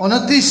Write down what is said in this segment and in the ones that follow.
29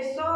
100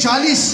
40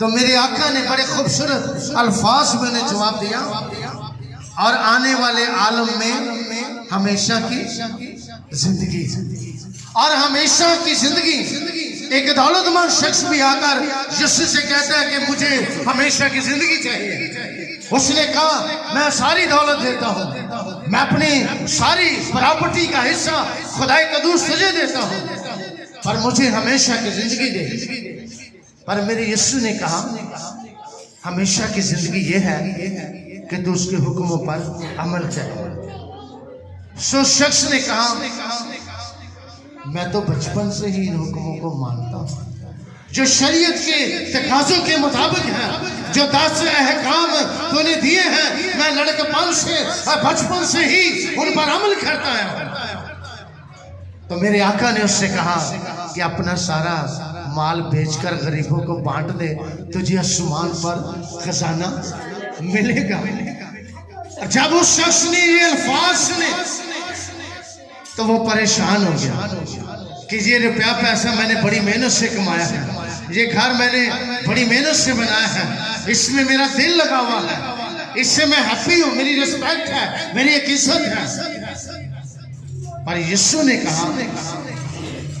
تو میرے آقا نے بڑے خوبصورت الفاظ میں نے جواب دیا، اور آنے والے عالم میں ہمیشہ کی زندگی، اور ہمیشہ کی زندگی۔ ایک دولت مند شخص بھی آ کر یسوع سے کہتا ہے کہ مجھے ہمیشہ کی زندگی چاہیے۔ اس نے کہا میں ساری دولت دیتا ہوں، میں اپنی ساری پراپرٹی کا حصہ خدائے قدوس تجھے دیتا ہوں، پر مجھے ہمیشہ کی زندگی دے۔ پر میرے یسوع نے کہا ہمیشہ کی زندگی یہ ہے کہ تو اس کے حکموں پر عمل کرے۔ سو شخص نے کہا میں تو بچپن سے ہی ان حکموں کو مانتا ہوں جو شریعت کے تقاضوں کے مطابق ہیں، جو 10 احکام تو نے دیے ہیں، میں لڑکپن سے اور بچپن سے ہی ان پر عمل کرتا ہوں۔ تو میرے آقا نے اس سے کہا کہ اپنا سارا مال بیچ کر غریبوں کو بانٹ دے، تجھے آسمان پر خزانہ ملے گا۔ جب اس شخص نے یہ الفاظ سنے تو وہ پریشان ہو گیا کہ یہ روپیہ پیسہ میں نے بڑی محنت سے کمایا ہے، یہ گھر میں نے بڑی محنت سے بنایا ہے، اس میں میرا دل لگا ہوا ہے، اس سے میں ہیپی ہوں، میری رسپیکٹ ہے، میری ایک عزت ہے۔ پر یسوع نے کہا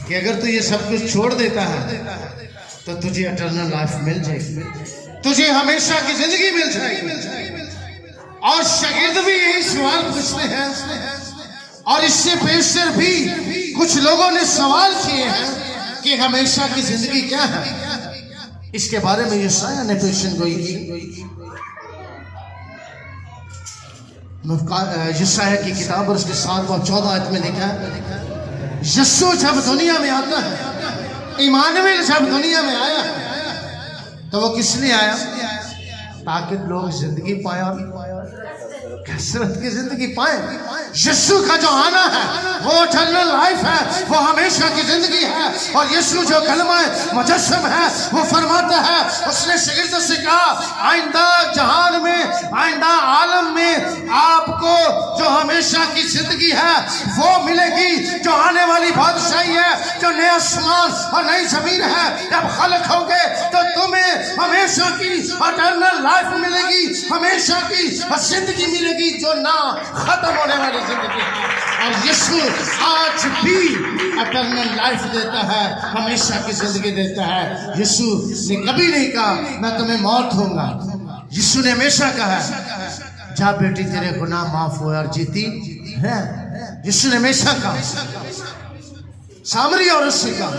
کہ اگر تو یہ سب کچھ چھوڑ دیتا ہے تو تجھے اٹرنل لائف مل جائے گی، تجھے ہمیشہ کی زندگی مل جائے گی۔ اور شاگرد بھی یہی سوال پوچھتے ہیں، اور اس سے پیشتر بھی کچھ لوگوں نے سوال کیے ہیں کہ ہمیشہ کی زندگی کیا ہے۔ اس کے بارے میں یسایہ نے پیشن گوئی کی۔ یسایہ کی کتاب اور اس کے 7 اور 14 آیت میں لکھا ہے یسوع جب دنیا میں آتا ہے، ایمانویل جب دنیا میں آیا تو وہ کس لیے آیا؟ تاکہ لوگ زندگی پائیں اور کثرت کی زندگی پائیں۔ یسوع کا جو آنا ہے وہ اٹرنل لائف ہے، وہ ہمیشہ کی زندگی ہے۔ اور یسوع جو کلمہ مجسم ہے وہ فرماتا ہے، اس نے شاگرد سے کہا آئندہ جہان میں، آئندہ عالم میں آپ کو جو ہمیشہ کی زندگی ہے وہ ملے گی، جو آنے والی بادشاہی ہے، جو نئے آسمان اور نئی زمین ہے جب خلق ہوگے تو تمہیں ہمیشہ کی اٹرنل لائف ملے گی، ہمیشہ کی زندگی ملے گی جو نہ ختم ہونے والی زندگی ہے۔ اور یسوع آج بھی اٹرنل لائف دیتا ہے، ہمیشہ کی زندگی دیتا ہے۔ یسوع نے کبھی نہیں کہا میں تمہیں موت ہوں گا، یسوع نے ہمیشہ کہا جا بیٹی تیرے گناہ معاف ہوئے اور جیتی ہے۔ یسوع نے ہمیشہ کہا، سامری عورت سے کہا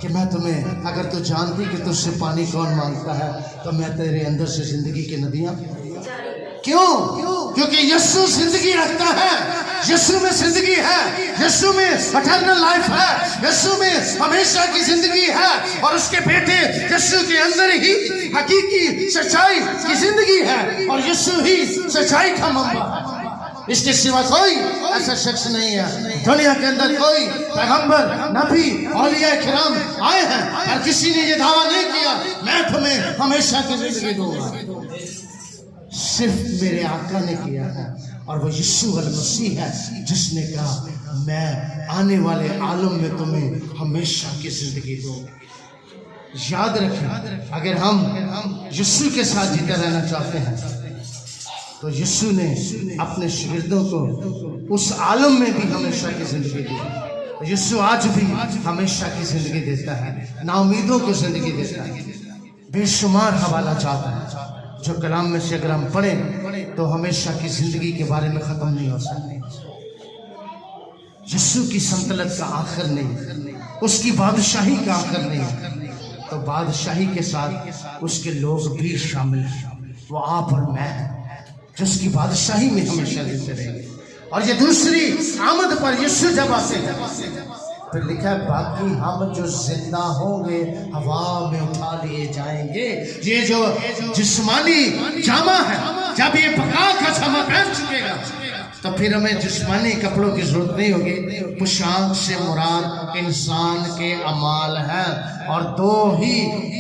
کہ میں تمہیں، اگر تو جانتی کہ تجھ سے پانی کون مانگتا ہے تو میں تیرے اندر سے زندگی کی ندیاں۔ کیوں؟ کیونکہ یسوع زندگی رکھتا ہے، یسوع میں زندگی ہے، یسوع میں اٹرنل لائف ہے، یسوع میں ہمیشہ کی زندگی ہے، اور اس کے بیٹے یسوع کے اندر ہی حقیقی سچائی کی زندگی ہے، اور یسوع ہی سچائی کا منبع ہے۔ اس کے سوا کوئی ایسا شخص نہیں ہے۔ دنیا کے اندر کوئی پیغمبر، نبی، اولیاء کرام آئے ہیں اور کسی نے یہ دعویٰ نہیں کیا میں تمہیں ہمیشہ کی زندگی دوں گا، صرف میرے آقا نے کیا ہے، اور وہ یسوع المسیح ہے جس نے کہا میں آنے والے عالم میں تمہیں ہمیشہ کی زندگی دوں گا۔ یاد رکھیں، اگر ہم یسوع کے ساتھ جیتے رہنا چاہتے ہیں تو یسوع نے اپنے شاگردوں کو اس عالم میں بھی ہمیشہ کی زندگی دی۔ یسوع آج بھی ہمیشہ کی زندگی دیتا ہے، نا امیدوں کو زندگی دیتا ہے۔ بے شمار حوالہ جات ہیں جو کلام میں سے اگر ہم پڑھیں تو ہمیشہ کی زندگی کے بارے میں ختم نہیں ہو سکتے۔ یسوع کی سلطنت کا آخر نہیں، اس کی بادشاہی کا آخر نہیں، تو بادشاہی کے ساتھ اس کے لوگ بھی شامل ہیں، وہ آپ اور میں ہیں جو اس کی بادشاہی میں ہمیشہ رہتے رہیں گے۔ اور یہ دوسری آمد پر یسوع جب آتے ہیں پھر لکھا ہے باقی ہم جو زندہ ہوں گے ہوا میں اٹھا لیے جائیں گے۔ یہ جو جسمانی جامہ ہے جب یہ بقا کا جامہ پہن چکے گا تو پھر ہمیں جسمانی کپڑوں کی ضرورت نہیں ہوگی۔ پوشاک سے مراد انسان کے اعمال ہیں، اور دو ہی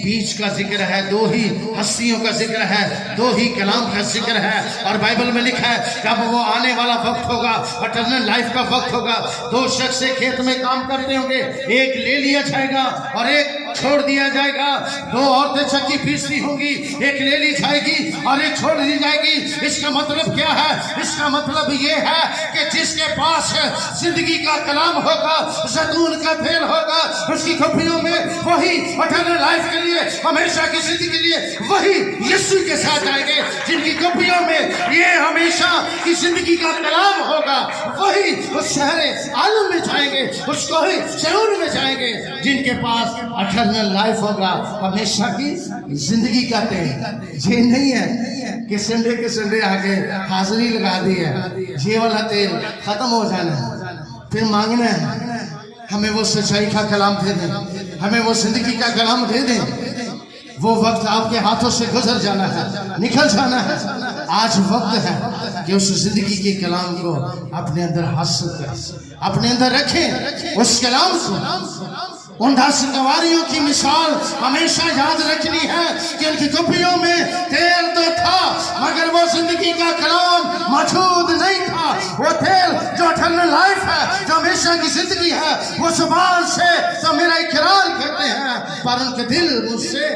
بیچ کا ذکر ہے، دو ہی ہستیوں کا ذکر ہے، دو ہی کلام کا ذکر ہے۔ اور بائبل میں لکھا ہے جب وہ آنے والا وقت ہوگا، اٹرنل لائف کا وقت ہوگا، دو شخص کھیت میں کام کرتے ہوں گے، ایک لے لیا جائے گا اور ایک چھوڑ دیا جائے گا. 2 عورتیں چکی پیستی ہوں گی, ایک لے لی جائے گی اور ایک چھوڑ دی جائے گی. اس کا مطلب کیا ہے؟ اس کا مطلب یہ ہے کہ جس کے پاس زندگی کا کلام ہوگا, زیتون کا تیل ہوگا, اس کی کھوپڑیوں میں وہی اٹرنل لائف کے لیے, ہمیشہ کی زندگی کے لیے وہی یسوع کے ساتھ آئیں گے. جن کی کھوپڑیوں میں یہ ہمیشہ کی زندگی کا کلام ہوگا, وہی اس شہر عالم میں جائیں گے, اس کوہ صیون میں جائیں گے. جن کے پاس اٹرنل لائف ہوگا, ہمیشہ کی زندگی کا تیل. یہ نہیں ہے کہ سنڈے کے سنڈے آگے حاضری لگا دی ہے, یہ والا تیل ختم ہو جانا ہے, پھر مانگنا ہے ہمیں وہ سچائی کا کلام دے دیں, ہمیں وہ زندگی کا کلام دے دیں. وہ وقت آپ کے ہاتھوں سے گزر جانا ہے, نکل جانا ہے. آج وقت ہے کہ اس زندگی کے کلام کو اپنے اندر حاصل کریں, اپنے اندر رکھیں. اس کلام کو ان 10 گواریوں کی مثال ہمیشہ یاد رکھنی ہے کہ ان کی کھوپڑیوں میں تیل تو تھا, مگر وہ زندگی کا کلام موجود نہیں تھا. وہ تیل جو اٹرنل لائف ہے, جو ہمیشہ کی زندگی ہے, وہ زبان سے تو میرا اقرار کرتے ہیں, پر ان کے دل مجھ سے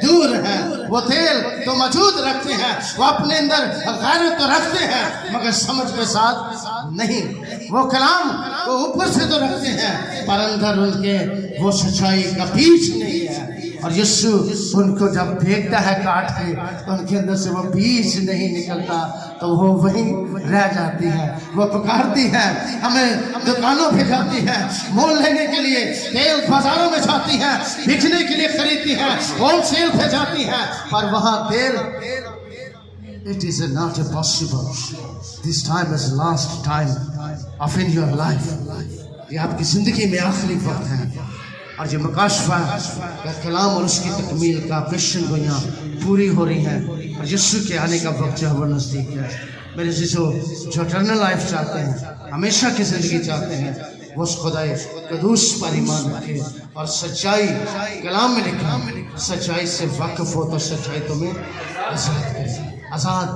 دور ہے. وہ تیل تو موجود رکھتے ہیں, وہ اپنے اندر غیرت تو رکھتے ہیں, مگر سمجھ کے ساتھ نہیں. وہ کلام وہ اوپر سے تو رکھتے ہیں, پر اندر ان کے وہ سچائی کا بیج نہیں ہے. اور یسوع ان کو جب دیکھتا ہے کاٹ کے, ان کے اندر سے وہ بیج نہیں نکلتا, تو وہ وہیں رہ جاتی ہے. وہ پکارتی ہے, ہمیں دکانوں پہ جاتی ہے مول لینے کے لیے, تیل بازاروں میں جاتی ہے بیچنے کے لیے خریدتی ہے, ہول سیل پہ جاتی ہے, پر وہاں تیل it is not possible. This time is last time of in your life. یہ آپ کی زندگی میں آخری وقت ہے, اور جو مکاشفہ کا کلام اور اس کی تکمیل کا پیشن گویاں پوری ہو رہی ہیں, اور یسوع کے آنے کا وقت جو ہے وہ نزدیک ہے. میرے عزیزو, جو اٹرنل لائف چاہتے ہیں, ہمیشہ کی زندگی چاہتے ہیں, وہ اس خدائے قدوس پر ایمان رکھے اور سچائی کلام میں لکھا, سچائی سے واقف ہو تو سچائی تمہیں آزاد کرے. آزاد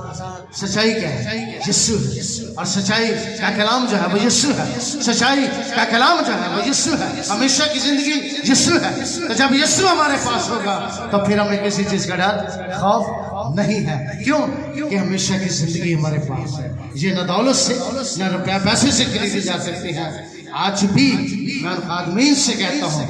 سچائی کیا ہے؟ یسوع ہے. اور سچائی کا کلام جو ہے وہ یسوع ہے. سچائی کا کلام جو ہے وہ یسوع ہے. ہمیشہ کی زندگی یسوع ہے. تو جب یسوع ہمارے پاس ہوگا تو پھر ہمیں کسی چیز کا ڈر خوف نہیں ہے. کیوں کہ ہمیشہ کی زندگی ہمارے پاس ہے. یہ نہ دولت سے نہ روپیہ پیسے سے خریدی جا سکتی ہے. آج بھی میں ان خادمین سے کہتا ہوں,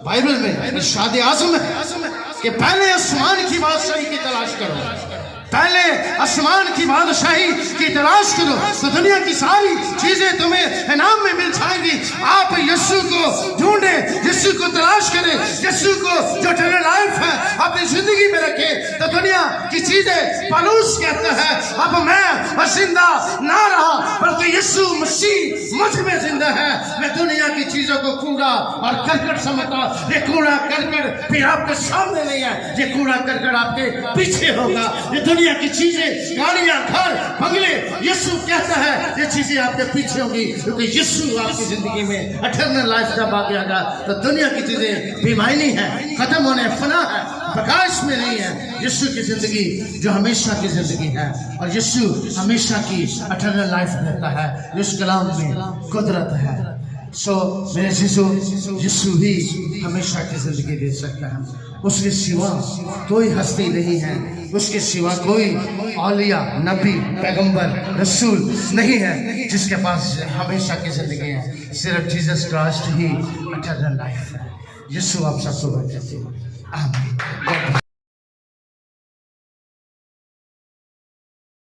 بائبل میں ارشاد اعظم ہے کہ پہلے آسمان کی بادشاہی کی تلاش کرو, پہلے آسمان کی بادشاہی کی تلاش کرو, تو دنیا کی ساری چیزیں تمہیں انعام میں مل جائیں گی. آپ یسوع کو ڈھونڈیں, یسوع کو تلاش کریں, یسوع کو جو اٹرنل لائف ہے اپنی زندگی میں رکھیں. تو دنیا کی چیزیں, پالوس کہتا ہے اب میں زندہ نہ رہا بلکہ یسوع مسیح مجھ میں زندہ ہے. میں دنیا کی چیزوں کو کوڑا اور کرکٹ سمجھتا. یہ کوڑا کرکٹ پھر آپ کے سامنے نہیں ہے, یہ کوڑا کرکٹ آپ کے پیچھے ہوگا. یہ دنیا کی چیزیں, گاڑیاں, گھر, بنگلے, یسوع کہتا ہے یہ چیزیں آپ کے پیچھے ہوں گی, کیونکہ یسوع آپ کی زندگی میں اٹرنل لائف جب آ گیا گا تو دنیا کی چیزیں بے معنی ہیں, ختم ہونے, فنا ہے, پرکاش میں نہیں ہے. یسوع کی زندگی جو ہمیشہ کی زندگی ہے, اور یسوع ہمیشہ کی اٹرنل لائف دیتا ہے. اس کلام میں قدرت ہے. سو میرے یسوع ہی ہمیشہ کی زندگی دے سکتا ہے. اس کے سوا کوئی ہستی نہیں ہے, اس کے سوا کوئی اولیاء, نبی, پیغمبر, رسول نہیں ہے جس کے پاس ہمیشہ کی زندگی ہے. صرف جیسس کرائسٹ ہی اٹرنل لائف ہے. یسوع آپ سب کو برکت دے. آمین.